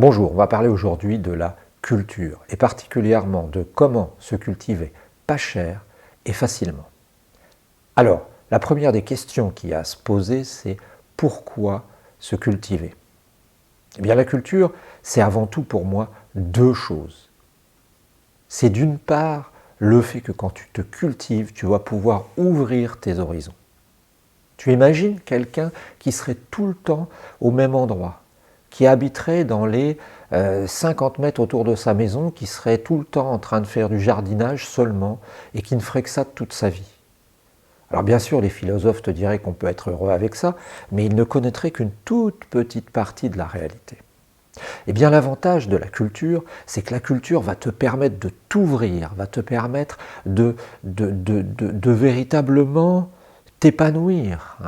Bonjour, on va parler aujourd'hui de la culture et particulièrement de comment se cultiver pas cher et facilement. Alors, la première des questions qu'il y a à se poser, c'est pourquoi se cultiver? Eh bien, la culture, c'est avant tout pour moi deux choses. C'est d'une part le fait que quand tu te cultives, tu vas pouvoir ouvrir tes horizons. Tu imagines quelqu'un qui serait tout le temps au même endroit, qui habiterait dans les 50 mètres autour de sa maison, qui serait tout le temps en train de faire du jardinage seulement et qui ne ferait que ça toute sa vie. Alors bien sûr, les philosophes te diraient qu'on peut être heureux avec ça, mais ils ne connaîtraient qu'une toute petite partie de la réalité. Eh bien l'avantage de la culture, c'est que la culture va te permettre de t'ouvrir, va te permettre de véritablement t'épanouir,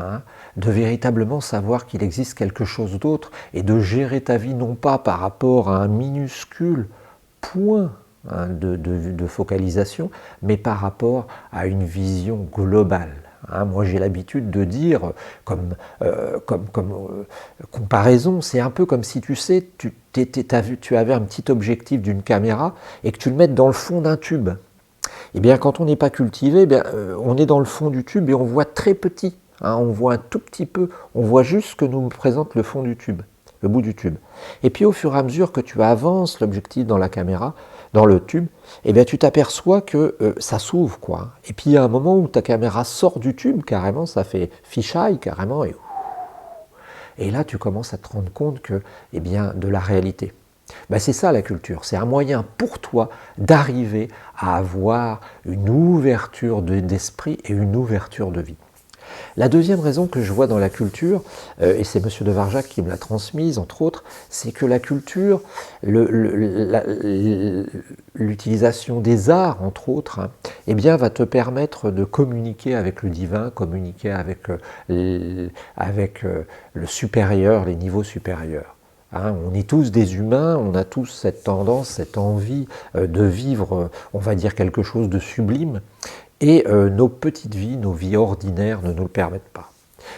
de véritablement savoir qu'il existe quelque chose d'autre et de gérer ta vie non pas par rapport à un minuscule point de focalisation, mais par rapport à une vision globale. Moi j'ai l'habitude de dire, comme comparaison, c'est un peu comme si tu sais, tu avais un petit objectif d'une caméra et que tu le mettes dans le fond d'un tube. Eh bien, quand on n'est pas cultivé, on est dans le fond du tube et on voit très petit. On voit un tout petit peu, on voit juste ce que nous présente le fond du tube, le bout du tube. Et puis au fur et à mesure que tu avances l'objectif dans la caméra, dans le tube, eh bien, tu t'aperçois que ça s'ouvre, quoi. Et puis il y a un moment où ta caméra sort du tube, carrément, ça fait fisheye, carrément, et là tu commences à te rendre compte que, eh bien, de la réalité. C'est ça la culture, c'est un moyen pour toi d'arriver à avoir une ouverture d'esprit et une ouverture de vie. La deuxième raison que je vois dans la culture, et c'est M. de Varjac qui me l'a transmise entre autres, c'est que la culture, l'utilisation des arts entre autres, eh bien, va te permettre de communiquer avec le divin, communiquer avec le supérieur, les niveaux supérieurs. On est tous des humains, on a tous cette tendance, cette envie de vivre, on va dire, quelque chose de sublime, et nos petites vies, nos vies ordinaires ne nous le permettent pas.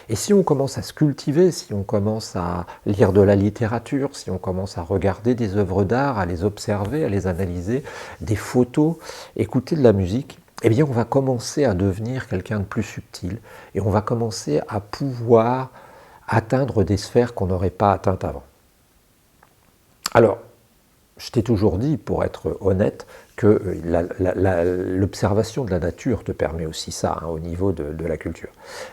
Et si on commence à se cultiver, si on commence à lire de la littérature, si on commence à regarder des œuvres d'art, à les observer, à les analyser, des photos, écouter de la musique, eh bien on va commencer à devenir quelqu'un de plus subtil, et on va commencer à pouvoir atteindre des sphères qu'on n'aurait pas atteintes avant. Alors, je t'ai toujours dit, pour être honnête, que l'observation de la nature te permet aussi ça, au niveau de la culture.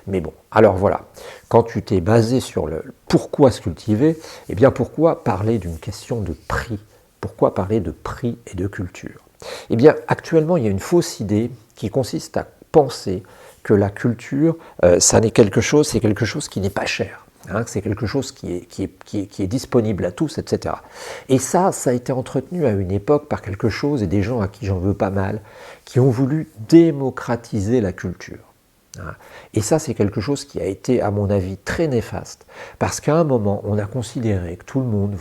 Mais bon, alors voilà, quand tu t'es basé sur le pourquoi se cultiver, eh bien pourquoi parler d'une question de prix? Pourquoi parler de prix et de culture? Eh bien, actuellement, il y a une fausse idée qui consiste à penser que la culture, c'est quelque chose qui n'est pas cher. C'est quelque chose qui est disponible à tous, etc. Et ça a été entretenu à une époque par quelque chose, et des gens à qui j'en veux pas mal, qui ont voulu démocratiser la culture. Et ça, c'est quelque chose qui a été, à mon avis, très néfaste, parce qu'à un moment, on a considéré que tout le monde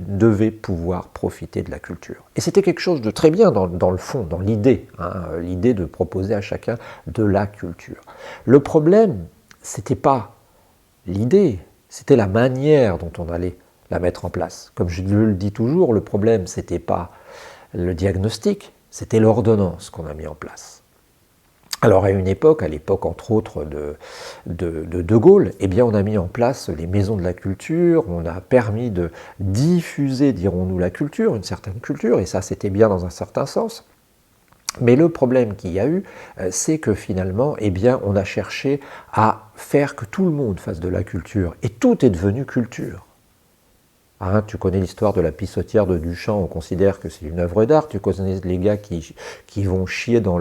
devait pouvoir profiter de la culture. Et c'était quelque chose de très bien dans le fond, dans l'idée, l'idée de proposer à chacun de la culture. Le problème, c'était pas l'idée, c'était la manière dont on allait la mettre en place. Comme je le dis toujours, le problème, c'était pas le diagnostic, c'était l'ordonnance qu'on a mis en place. Alors à une époque, à l'époque entre autres de Gaulle, eh bien on a mis en place les maisons de la culture, on a permis de diffuser, dirons-nous, la culture, une certaine culture, et ça c'était bien dans un certain sens. Mais le problème qu'il y a eu, c'est que finalement, eh bien, on a cherché à faire que tout le monde fasse de la culture. Et tout est devenu culture. Tu connais l'histoire de la pissotière de Duchamp, on considère que c'est une œuvre d'art. Tu connais les gars qui vont chier dans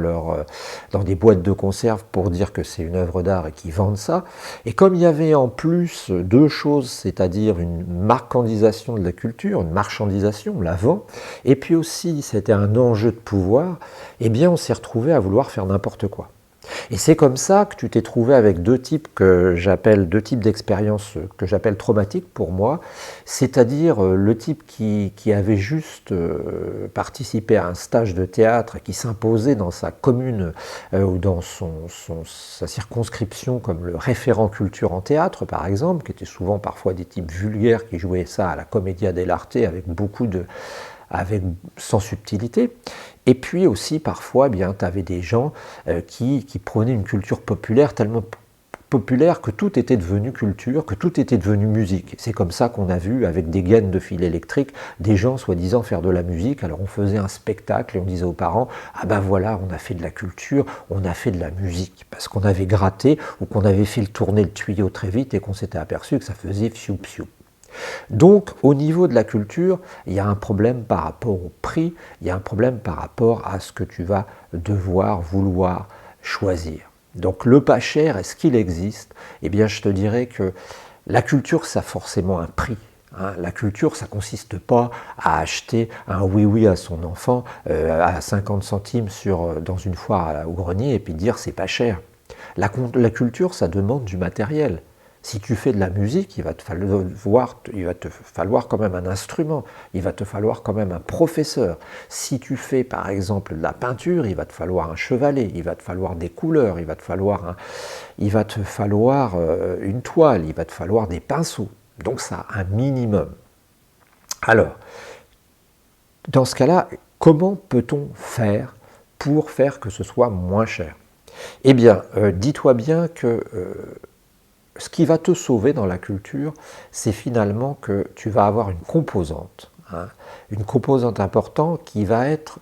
des boîtes de conserve pour dire que c'est une œuvre d'art et qui vendent ça. Et comme il y avait en plus deux choses, c'est-à-dire une marchandisation de la culture, une marchandisation, on la vend, et puis aussi c'était un enjeu de pouvoir, eh bien on s'est retrouvé à vouloir faire n'importe quoi. Et c'est comme ça que tu t'es trouvé avec deux types d'expériences que j'appelle traumatiques pour moi, c'est-à-dire le type qui avait juste participé à un stage de théâtre et qui s'imposait dans sa commune ou dans sa circonscription comme le référent culture en théâtre par exemple, qui étaient souvent parfois des types vulgaires qui jouaient ça à la Commedia dell'arte sans subtilité. Et puis aussi, parfois, tu avais des gens qui prenaient une culture populaire tellement populaire que tout était devenu culture, que tout était devenu musique. C'est comme ça qu'on a vu, avec des gaines de fil électrique, des gens soi-disant faire de la musique. Alors on faisait un spectacle et on disait aux parents « Ah ben voilà, on a fait de la culture, on a fait de la musique ». Parce qu'on avait gratté ou qu'on avait fait tourner le tuyau très vite et qu'on s'était aperçu que ça faisait fiou-fiou. Donc, au niveau de la culture, il y a un problème par rapport au prix, il y a un problème par rapport à ce que tu vas vouloir choisir. Donc, le pas cher, est-ce qu'il existe? Eh bien, je te dirais que la culture, ça a forcément un prix. La culture, ça ne consiste pas à acheter un oui-oui à son enfant à 50 centimes dans une foire au grenier et puis dire c'est pas cher. La culture, ça demande du matériel. Si tu fais de la musique, il va te falloir quand même un instrument, il va te falloir quand même un professeur. Si tu fais par exemple de la peinture, il va te falloir un chevalet, il va te falloir des couleurs, il va te falloir une toile, il va te falloir des pinceaux. Donc ça a un minimum. Alors, dans ce cas-là, comment peut-on faire pour faire que ce soit moins cher? Eh bien, dis-toi bien que ce qui va te sauver dans la culture, c'est finalement que tu vas avoir une composante importante qui va être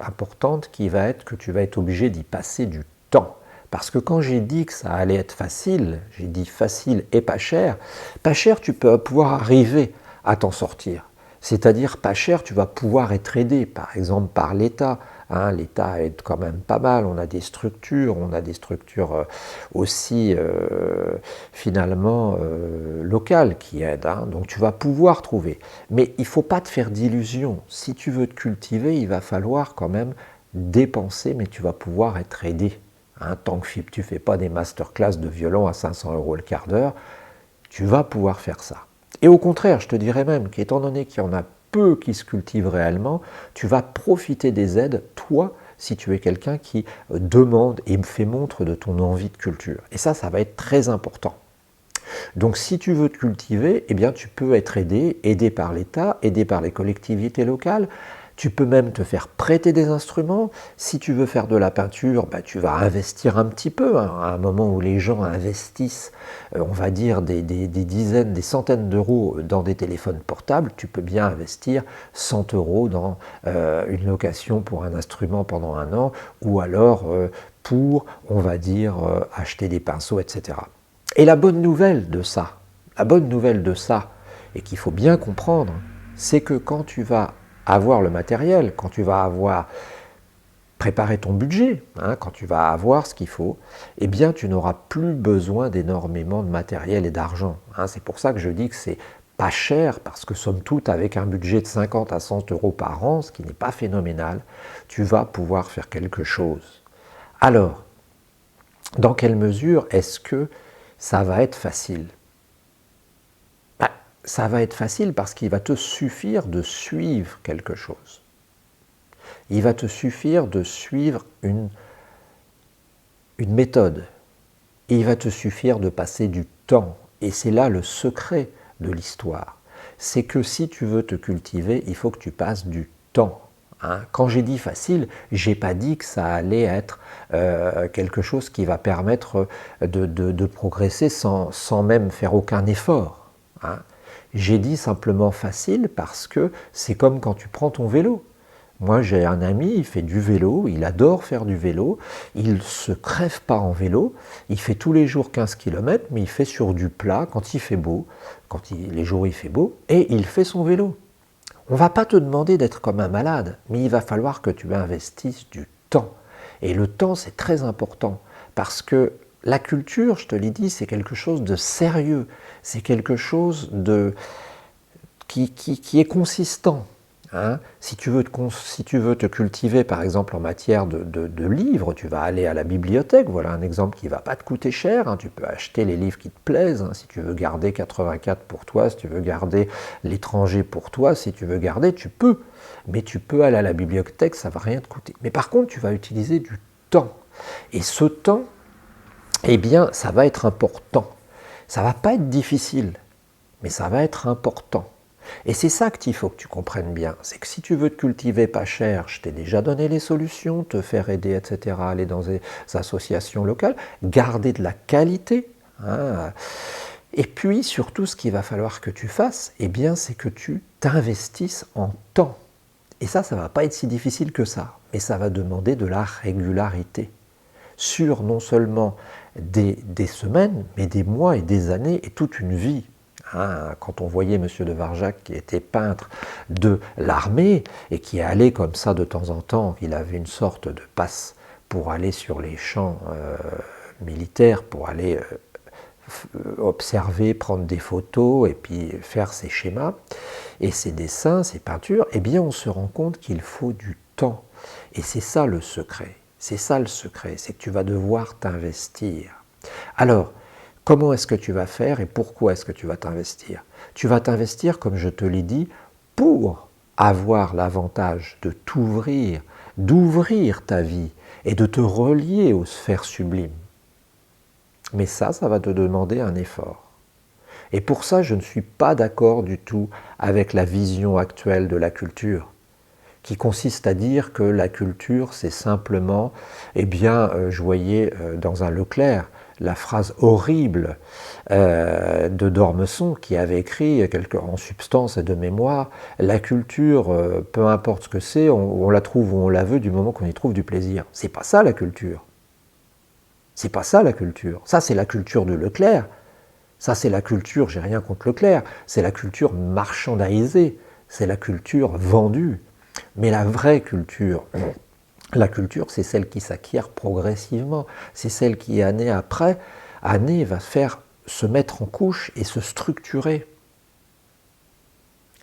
que tu vas être obligé d'y passer du temps. Parce que quand j'ai dit que ça allait être facile, j'ai dit facile et pas cher, tu peux pouvoir arriver à t'en sortir. C'est-à-dire pas cher, tu vas pouvoir être aidé, par exemple par l'État. L'État aide quand même pas mal, on a des structures aussi finalement locales qui aident. Donc tu vas pouvoir trouver. Mais il ne faut pas te faire d'illusions. Si tu veux te cultiver, il va falloir quand même dépenser, mais tu vas pouvoir être aidé. Tant que tu ne fais pas des masterclass de violon à 500 € le quart d'heure, tu vas pouvoir faire ça. Et au contraire, je te dirais même qu'étant donné qu'il y en a peu qui se cultivent réellement, tu vas profiter des aides, toi, si tu es quelqu'un qui demande et fait montre de ton envie de culture. Et ça va être très important. Donc si tu veux te cultiver, eh bien tu peux être aidé par l'État, aidé par les collectivités locales. Tu peux même te faire prêter des instruments. Si tu veux faire de la peinture, tu vas investir un petit peu. À un moment où les gens investissent, on va dire, des dizaines, des centaines d'euros dans des téléphones portables, tu peux bien investir 100 € dans une location pour un instrument pendant un an, ou alors pour, on va dire, acheter des pinceaux, etc. Et la bonne nouvelle de ça, et qu'il faut bien comprendre, c'est que quand tu vas avoir le matériel, quand tu vas avoir préparé ton budget, quand tu vas avoir ce qu'il faut, eh bien tu n'auras plus besoin d'énormément de matériel et d'argent. C'est pour ça que je dis que c'est pas cher, parce que somme toute, avec un budget de 50 à 100 € par an, ce qui n'est pas phénoménal, tu vas pouvoir faire quelque chose. Alors, dans quelle mesure est-ce que ça va être facile? Ça va être facile parce qu'il va te suffire de suivre quelque chose. Il va te suffire de suivre une méthode. Et il va te suffire de passer du temps. Et c'est là le secret de l'histoire. C'est que si tu veux te cultiver, il faut que tu passes du temps. Quand j'ai dit facile, j'ai pas dit que ça allait être quelque chose qui va permettre de progresser sans même faire aucun effort. J'ai dit simplement facile parce que c'est comme quand tu prends ton vélo. Moi, j'ai un ami, il fait du vélo, il adore faire du vélo, il ne se crève pas en vélo, il fait tous les jours 15 km, mais il fait sur du plat quand il fait beau, les jours où il fait beau, et il fait son vélo. On ne va pas te demander d'être comme un malade, mais il va falloir que tu investisses du temps. Et le temps, c'est très important, parce que la culture, je te l'ai dit, c'est quelque chose de sérieux, c'est quelque chose qui est consistant. Hein, si tu veux te cultiver, par exemple, en matière de livres, tu vas aller à la bibliothèque. Voilà un exemple qui ne va pas te coûter cher. Hein, tu peux acheter les livres qui te plaisent. Hein, si tu veux garder 84 pour toi, si tu veux garder l'étranger pour toi, si tu veux garder, tu peux. Mais tu peux aller à la bibliothèque, ça ne va rien te coûter. Mais par contre, tu vas utiliser du temps. Et ce temps, eh bien, ça va être important. Ça ne va pas être difficile, mais ça va être important. Et c'est ça qu'il faut que tu comprennes bien, c'est que si tu veux te cultiver pas cher, je t'ai déjà donné les solutions, te faire aider, etc., aller dans des associations locales, garder de la qualité, hein. Et puis surtout ce qu'il va falloir que tu fasses, eh bien c'est que tu t'investisses en temps. Et ça ne va pas être si difficile que ça, mais ça va demander de la régularité, sur non seulement des semaines, mais des mois et des années et toute une vie. Hein, quand on voyait M. de Varjac qui était peintre de l'armée et qui allait comme ça de temps en temps, il avait une sorte de passe pour aller sur les champs militaires, pour aller observer, prendre des photos et puis faire ses schémas et ses dessins, ses peintures, eh bien on se rend compte qu'il faut du temps. Et c'est ça le secret. C'est ça le secret, c'est que tu vas devoir t'investir. Alors, comment est-ce que tu vas faire et pourquoi est-ce que tu vas t'investir? Tu vas t'investir, comme je te l'ai dit, pour avoir l'avantage de t'ouvrir, d'ouvrir ta vie et de te relier aux sphères sublimes. Mais ça va te demander un effort. Et pour ça, je ne suis pas d'accord du tout avec la vision actuelle de la culture, qui consiste à dire que la culture, c'est simplement, eh bien, je voyais dans un Leclerc, la phrase horrible de d'Ormesson qui avait écrit en substance et de mémoire, la culture, peu importe ce que c'est, on la trouve où on la veut du moment qu'on y trouve du plaisir. C'est pas ça la culture. C'est pas ça la culture. Ça c'est la culture de Leclerc. Ça c'est la culture, j'ai rien contre Leclerc, c'est la culture marchandisée, c'est la culture vendue. Mais la vraie culture, la culture, c'est celle qui s'acquiert progressivement. C'est celle qui, année après année, va faire se mettre en couche et se structurer.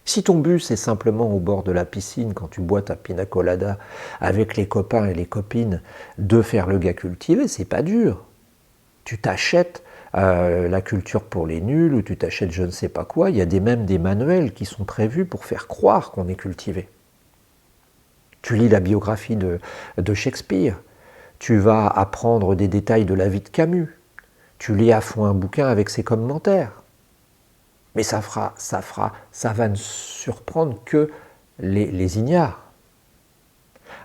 Si ton but, c'est simplement au bord de la piscine, quand tu bois ta pina colada avec les copains et les copines, de faire le gars cultivé, c'est pas dur. Tu t'achètes la culture pour les nuls, ou tu t'achètes je ne sais pas quoi. Il y a même des manuels qui sont prévus pour faire croire qu'on est cultivé. Tu lis la biographie de Shakespeare, tu vas apprendre des détails de la vie de Camus, tu lis à fond un bouquin avec ses commentaires. Mais ça va ne surprendre que les ignares.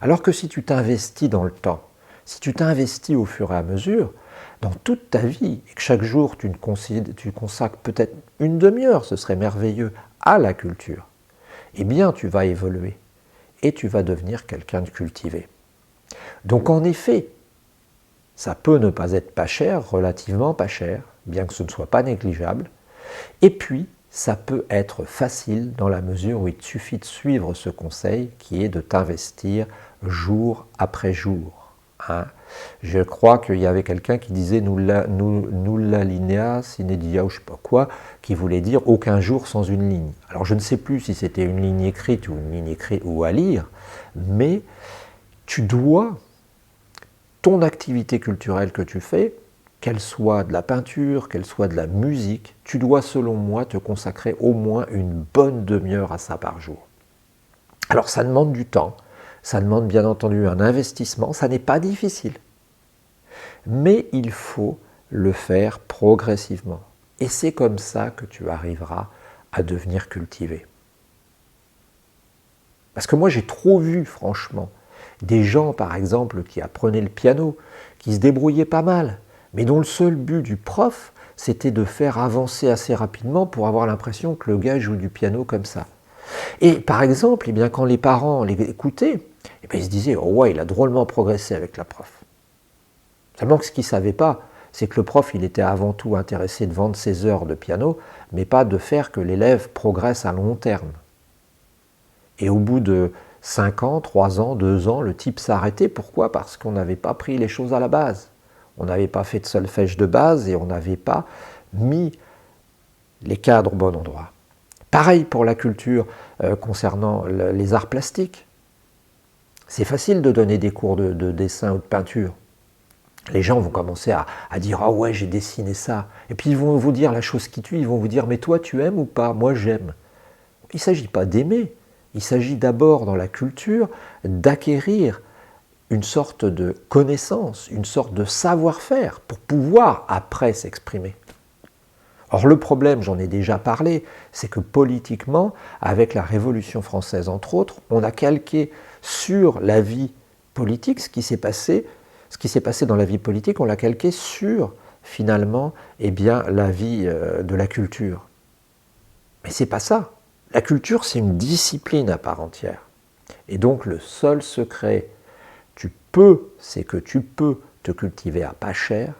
Alors que si tu t'investis dans le temps, si tu t'investis au fur et à mesure, dans toute ta vie, et que chaque jour tu consacres peut-être une demi-heure, ce serait merveilleux, à la culture, eh bien tu vas évoluer. Et tu vas devenir quelqu'un de cultivé. Donc en effet, ça peut ne pas être pas cher, relativement pas cher, bien que ce ne soit pas négligeable. Et puis, ça peut être facile dans la mesure où il te suffit de suivre ce conseil qui est de t'investir jour après jour. Hein. Je crois qu'il y avait quelqu'un qui disait nulla linea sine dia ou je ne sais pas quoi, qui voulait dire aucun jour sans une ligne. Alors je ne sais plus si c'était une ligne écrite ou une ligne écrite ou à lire, mais tu dois, ton activité culturelle que tu fais, qu'elle soit de la peinture, qu'elle soit de la musique, tu dois selon moi te consacrer au moins une bonne demi-heure à ça par jour. Alors ça demande du temps, ça demande bien entendu un investissement, ça n'est pas difficile. Mais il faut le faire progressivement. Et c'est comme ça que tu arriveras à devenir cultivé. Parce que moi j'ai trop vu, franchement, des gens par exemple qui apprenaient le piano, qui se débrouillaient pas mal, mais dont le seul but du prof, c'était de faire avancer assez rapidement pour avoir l'impression que le gars joue du piano comme ça. Et par exemple, eh bien, quand les parents l'écoutaient, eh bien, ils se disaient « Oh ouais, il a drôlement progressé avec la prof ». Seulement que ce qu'ils ne savaient pas, c'est que le prof, il était avant tout intéressé de vendre ses heures de piano, mais pas de faire que l'élève progresse à long terme. Et au bout de 5 ans, 3 ans, 2 ans, le type s'est arrêté. Pourquoi? Parce qu'on n'avait pas pris les choses à la base. On n'avait pas fait de solfège de base et on n'avait pas mis les cadres au bon endroit. Pareil pour la culture concernant les arts plastiques. C'est facile de donner des cours de dessin ou de peinture. Les gens vont commencer à dire « Ah ouais, j'ai dessiné ça ». Et puis ils vont vous dire la chose qui tue, ils vont vous dire « Mais toi, tu aimes ou pas ? Moi, j'aime ». Il ne s'agit pas d'aimer, il s'agit d'abord dans la culture d'acquérir une sorte de connaissance, une sorte de savoir-faire pour pouvoir après s'exprimer. Or le problème, j'en ai déjà parlé, c'est que politiquement, avec la Révolution française entre autres, on a calqué sur la vie politique ce qui s'est passé dans la vie politique, on l'a calqué sur finalement la vie de la culture. Mais c'est pas ça. La culture, c'est une discipline à part entière. Et donc le seul secret, c'est que tu peux te cultiver à pas cher,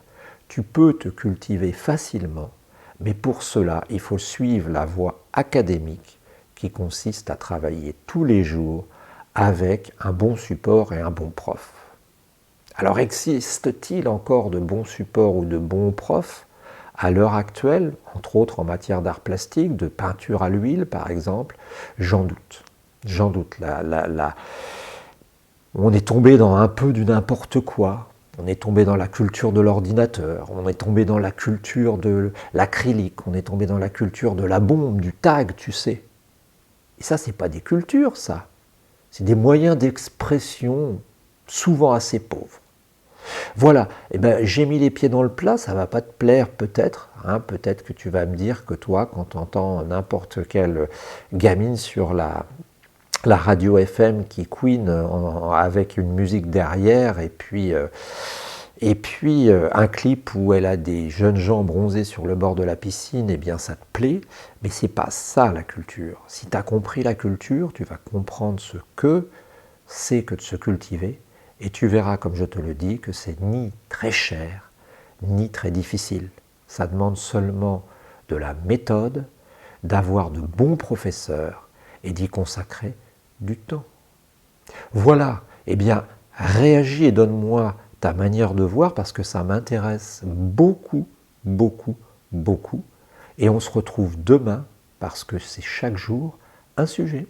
tu peux te cultiver facilement, mais pour cela, il faut suivre la voie académique qui consiste à travailler tous les jours avec un bon support et un bon prof. Alors existe-t-il encore de bons supports ou de bons profs à l'heure actuelle, entre autres en matière d'art plastique, de peinture à l'huile par exemple? J'en doute. J'en doute. On est tombé dans un peu du n'importe quoi. On est tombé dans la culture de l'ordinateur, on est tombé dans la culture de l'acrylique, on est tombé dans la culture de la bombe, du tag, tu sais. Et ça, c'est pas des cultures, ça. C'est des moyens d'expression souvent assez pauvres. Voilà, j'ai mis les pieds dans le plat, ça va pas te plaire peut-être, peut-être que tu vas me dire que toi, quand tu entends n'importe quelle gamine sur la radio FM qui couine avec une musique derrière et puis un clip où elle a des jeunes gens bronzés sur le bord de la piscine, eh bien ça te plaît, mais c'est pas ça la culture. Si tu as compris la culture, tu vas comprendre ce que c'est que de se cultiver et tu verras, comme je te le dis, que c'est ni très cher, ni très difficile. Ça demande seulement de la méthode, d'avoir de bons professeurs et d'y consacrer du temps. Voilà, eh bien, réagis et donne-moi ta manière de voir parce que ça m'intéresse beaucoup, beaucoup, beaucoup. Et on se retrouve demain parce que c'est chaque jour un sujet.